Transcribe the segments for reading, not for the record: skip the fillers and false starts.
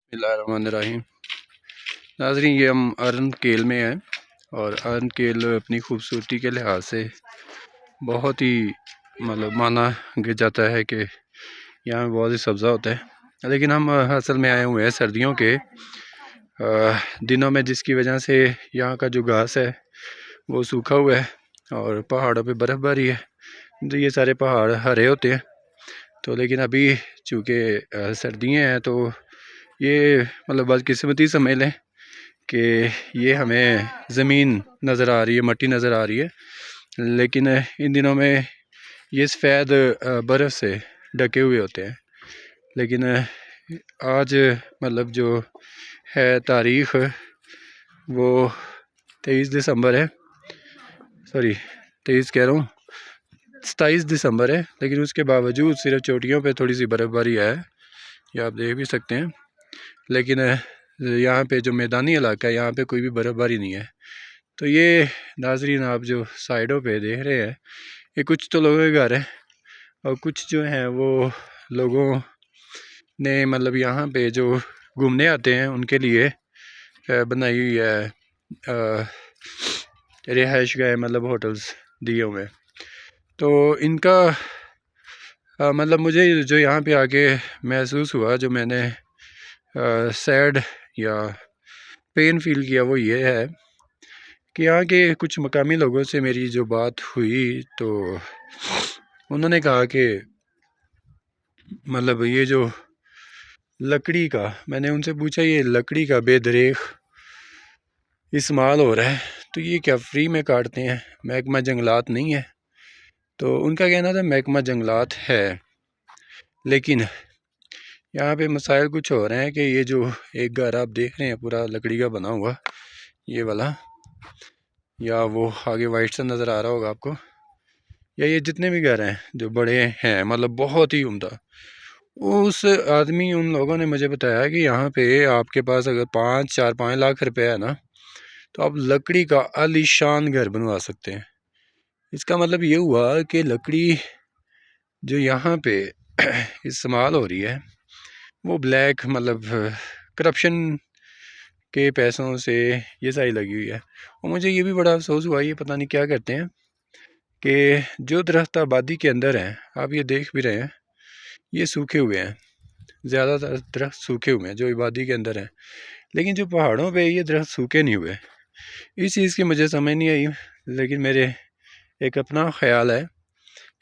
बिस्मिल्लाहिर्रहमानिर्रहीम। नाज़रीन, ये हम अरन केल में हैं और अरन केल अपनी खूबसूरती के लिहाज से बहुत ही माना जाता है कि यहाँ में बहुत ही सब्ज़ा होता है। लेकिन हम असल में आए हुए हैं सर्दियों के दिनों में, जिसकी वजह से यहाँ का जो घास है वो सूखा हुआ है और पहाड़ों पे बर्फ़बारी है, तो ये सारे पहाड़ हरे होते हैं। तो लेकिन अभी चूँकि सर्दियाँ हैं तो ये बदकिस्मती समझ लें कि ये हमें ज़मीन नज़र आ रही है, मट्टी नज़र आ रही है, लेकिन इन दिनों में ये सफ़ेद बर्फ़ से ढके हुए होते हैं। लेकिन आज जो है तारीख़ वो 23 दिसंबर है, सॉरी 23 कह रहा हूँ, 27 दिसंबर है। लेकिन उसके बावजूद सिर्फ चोटियों पे थोड़ी सी बर्फ़बारी है, ये आप देख भी सकते हैं। लेकिन यहाँ पे जो मैदानी इलाका है यहाँ पे कोई भी बर्फ़बारी नहीं है। तो ये नाज़रीन आप जो साइडों पे देख रहे हैं, ये कुछ तो लोगों के घर है और कुछ जो हैं वो लोगों ने यहाँ पे जो घूमने आते हैं उनके लिए बनाई हुई है रिहाइश गाह, होटल्स दिए हुए हैं। तो इनका मुझे जो यहाँ पे आके महसूस हुआ, जो मैंने सैड या पेन फील किया, वो ये है कि यहाँ के कुछ मकामी लोगों से मेरी जो बात हुई तो उन्होंने कहा कि ये जो लकड़ी का, मैंने उनसे पूछा ये लकड़ी का बेदरेख इस्तेमाल हो रहा है तो ये क्या फ्री में काटते हैं, महकमा जंगलात नहीं है? तो उनका कहना था महकमा जंगलात है, लेकिन यहाँ पे मसाइल कुछ हो रहे हैं कि ये जो एक घर आप देख रहे हैं पूरा लकड़ी का बना हुआ, ये वाला, या वो आगे वाइट सा नज़र आ रहा होगा आपको, या ये जितने भी घर हैं जो बड़े हैं बहुत ही उम्दा, उस आदमी उन लोगों ने मुझे बताया कि यहाँ पे आपके पास अगर 5 लाख रुपए है ना, तो आप लकड़ी का आलीशान घर बनवा सकते हैं। इसका मतलब ये हुआ कि लकड़ी जो यहाँ पे इस्तेमाल हो रही है वो ब्लैक करप्शन के पैसों से ये सारी लगी हुई है। और मुझे ये भी बड़ा अफसोस हुआ, ये पता नहीं क्या करते हैं कि जो दरख्त आबादी के अंदर हैं, आप ये देख भी रहे हैं, ये सूखे हुए हैं, ज़्यादातर दरख्त सूखे हुए हैं जो आबादी के अंदर हैं, लेकिन जो पहाड़ों पे ये दरख्त सूखे नहीं हुए। इस चीज़ की मुझे समझ नहीं आई, लेकिन मेरे एक अपना ख़्याल है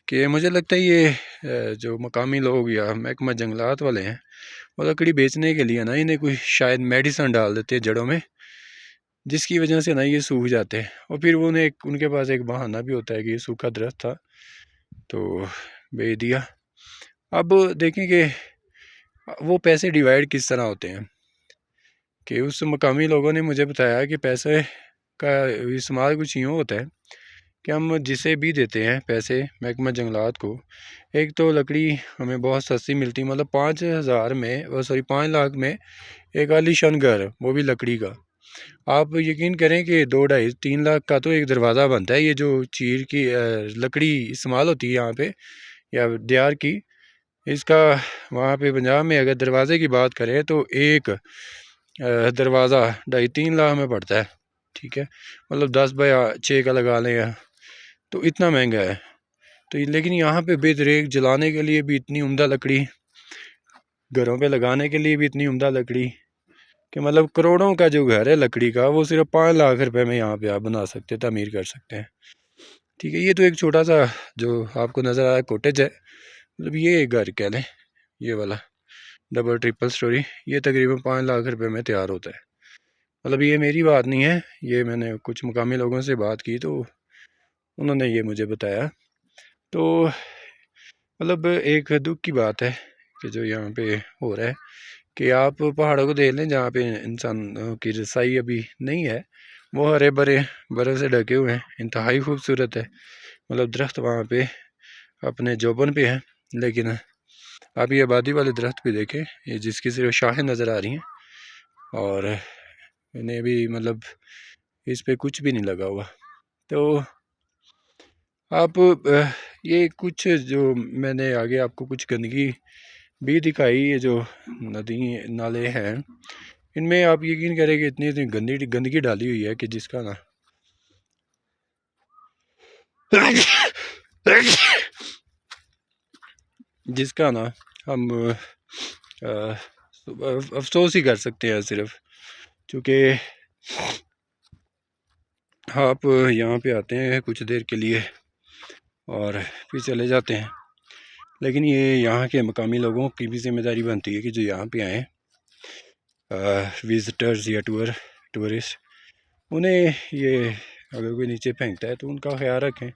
कि मुझे लगता है ये जो मकामी लोग या महकमा जंगलात वाले हैं वो लकड़ी बेचने के लिए ना इन्हें कोई शायद मेडिसन डाल देते हैं जड़ों में, जिसकी वजह से ना ये सूख जाते हैं। और फिर वो उनके पास एक बहाना भी होता है कि ये सूखा दरख्त था तो बेच दिया। अब देखें कि वो पैसे डिवाइड किस तरह होते हैं, कि उस मकामी लोगों ने मुझे बताया कि पैसे का इस्तेमाल कुछ यूँ होता है कि हम जिसे भी देते हैं पैसे महकमा जंगलात को, एक तो लकड़ी हमें बहुत सस्ती मिलती, 5,000 में, सॉरी 5 लाख में एक आलीशान घर, वो भी लकड़ी का। आप यकीन करें कि 2, 2.5, 3 लाख का तो एक दरवाज़ा बनता है। ये जो चीर की लकड़ी इस्तेमाल होती है यहाँ पे या दियार की, इसका वहाँ पे पंजाब में अगर दरवाज़े की बात करें तो एक दरवाज़ा 2.5-3 लाख में पड़ता है, ठीक है, 10 बाय 6 का लगा लें, तो इतना महंगा है। तो लेकिन यहाँ पे बेदरेक जलाने के लिए भी इतनी उम्दा लकड़ी, घरों पे लगाने के लिए भी इतनी उम्दा लकड़ी कि करोड़ों का जो घर है लकड़ी का, वो सिर्फ 5 लाख रुपए में यहाँ पे आप बना सकते हैं, तामीर कर सकते हैं। ठीक है, ये तो एक छोटा सा जो आपको नज़र आया कॉटेज है, ये एक घर कह लें, ये वाला डबल ट्रिपल स्टोरी, ये तकरीबन 5 लाख रुपए में तैयार होता है। ये मेरी बात नहीं है, ये मैंने कुछ मुकामी लोगों से बात की तो उन्होंने ये मुझे बताया। तो एक दुख की बात है कि जो यहाँ पे हो रहा है कि आप पहाड़ों को देख लें जहाँ पे इंसानों की रसाई अभी नहीं है, वो हरे भरे बर्फ़ से ढके हुए हैं, इंतहाई खूबसूरत है। दरख्त वहाँ पे अपने जोबन पे हैं, लेकिन आप ये आबादी वाले दरख्त भी देखें, ये जिसकी सिर्फ शाखें नज़र आ रही हैं और इन्हें भी इस पे कुछ भी नहीं लगा हुआ। तो आप ये कुछ जो मैंने आगे आपको कुछ गंदगी بھی دکھائی یہ جو ندی نالے ہیں ان میں آپ یقین کریں کہ اتنی گندگی ڈالی ہوئی ہے کہ جس کا نا ہم افسوس ہی کر سکتے ہیں صرف، چونکہ آپ یہاں پہ آتے ہیں کچھ دیر کے لیے اور پھر چلے جاتے ہیں، لیکن یہ یہاں کے مقامی لوگوں کی بھی ذمہ داری بنتی ہے کہ جو یہاں پہ آئیں وزٹرز یا ٹورسٹ، انہیں یہ اگر کوئی نیچے پھینکتا ہے تو ان کا خیال رکھیں،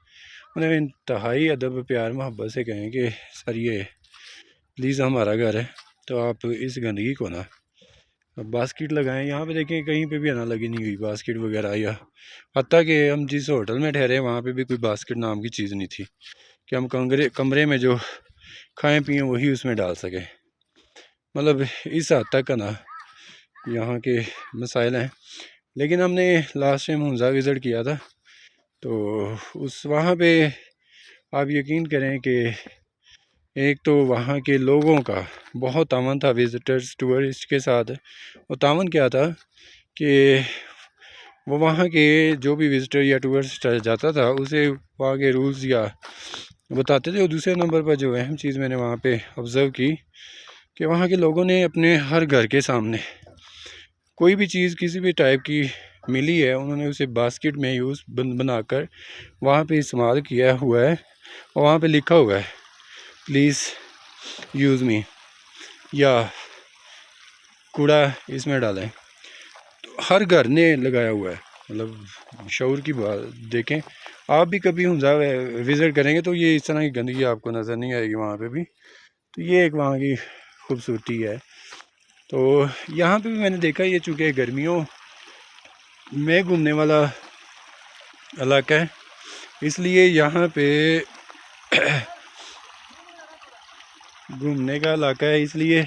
انہیں انتہائی ادب پیار محبت سے کہیں کہ سر یہ پلیز ہمارا گھر ہے تو آپ اس گندگی کو نا باسکٹ لگائیں۔ یہاں پہ دیکھیں کہیں پہ بھی لگی نہیں ہوئی باسکٹ وغیرہ، یا حتیٰ کہ ہم جس ہوٹل میں ٹھہرے وہاں پہ بھی کوئی باسکٹ نام کی چیز نہیں تھی کہ ہم کمرے میں جو کھائیں پئیں وہی اس میں ڈال سکیں۔ مطلب اس حد تک کا نا یہاں کے مسائل ہیں۔ لیکن ہم نے لاسٹ ٹائم ہنزا وزٹ کیا تھا تو وہاں پہ آپ یقین کریں کہ ایک تو وہاں کے لوگوں کا بہت تعاون تھا وزٹرز ٹورسٹ کے ساتھ۔ وہ تعاون کیا تھا کہ وہ وہاں کے جو بھی وزٹر یا ٹورسٹ جاتا تھا اسے وہاں کے رولز یا بتاتے تھے۔ اور دوسرے نمبر پر جو اہم چیز میں نے وہاں پہ آبزرو کی کہ وہاں کے لوگوں نے اپنے ہر گھر کے سامنے کوئی بھی چیز کسی بھی ٹائپ کی ملی ہے انہوں نے اسے باسکٹ میں بنا کر وہاں پہ استعمال کیا ہوا ہے، اور وہاں پہ لکھا ہوا ہے پلیز یوز می، یا کوڑا اس میں ڈالیں۔ تو ہر گھر نے لگایا ہوا ہے، مطلب شعور کی بات دیکھیں۔ آپ بھی کبھی ہنزا وزٹ کریں گے تو یہ اس طرح کی گندگی آپ کو نظر نہیں آئے گی وہاں پہ بھی، تو یہ ایک وہاں کی خوبصورتی ہے۔ تو یہاں پہ بھی میں نے دیکھا یہ چونکہ گرمیوں میں گھومنے والا علاقہ ہے اس لیے یہاں پہ گھومنے کا علاقہ ہے، اس لیے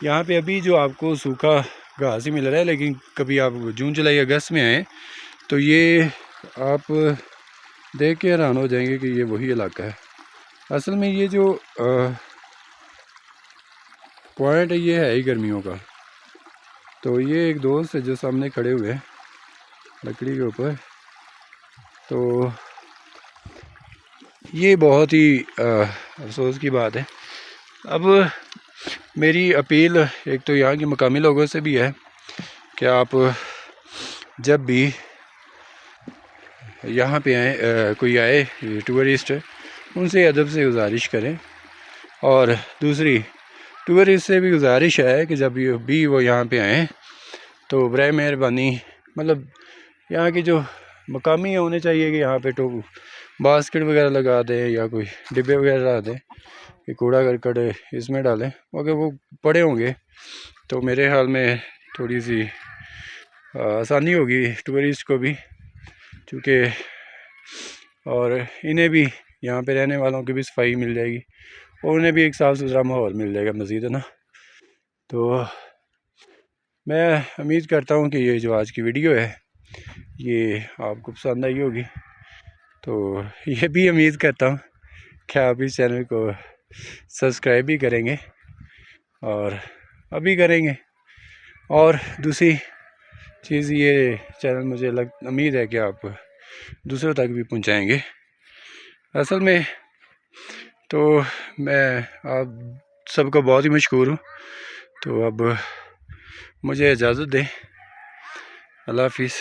یہاں پہ ابھی جو آپ کو سوکھا گھاس ہی مل رہا ہے، لیکن کبھی آپ جون جولائی اگست میں آئیں تو یہ آپ دیکھ کے حیران ہو جائیں گے کہ یہ وہی علاقہ ہے۔ اصل میں یہ جو پوائنٹ ہے یہ ہے ہی گرمیوں کا۔ تو یہ ایک دوست ہے جو سامنے کھڑے ہوئے لکڑی کے اوپر، تو یہ بہت ہی افسوس کی بات ہے۔ اب میری اپیل ایک تو یہاں کے مقامی لوگوں سے بھی ہے کہ آپ جب بھی یہاں پہ آئیں کوئی آئے ٹورسٹ ان سے ادب سے گزارش کریں، اور دوسری ٹورسٹ سے بھی گزارش ہے کہ جب بھی وہ یہاں پہ آئیں تو برائے مہربانی مطلب یہاں کے جو مقامی ہونے چاہیے کہ یہاں پہ باسکٹ وغیرہ لگا دیں یا کوئی ڈبے وغیرہ لا دیں کہ کوڑا کرکٹ اس میں ڈالیں، اگر وہ پڑے ہوں گے تو میرے خیال میں تھوڑی سی آسانی ہوگی ٹورسٹ کو بھی، چونکہ اور انہیں بھی یہاں پہ رہنے والوں کی بھی صفائی مل جائے گی اور انہیں بھی ایک صاف ستھرا ماحول مل جائے گا مزید، ہے نا۔ تو میں امید کرتا ہوں کہ یہ جو آج کی ویڈیو ہے یہ آپ کو پسند آئی ہوگی، تو یہ بھی امید کرتا ہوں کہ آپ اس چینل کو سبسکرائب بھی کریں گے اور ابھی کریں گے، اور دوسری چیز یہ چینل مجھے امید ہے کہ آپ دوسروں تک بھی پہنچائیں گے۔ اصل میں تو میں آپ سب کو بہت ہی مشکور ہوں، تو اب مجھے اجازت دیں، اللہ حافظ۔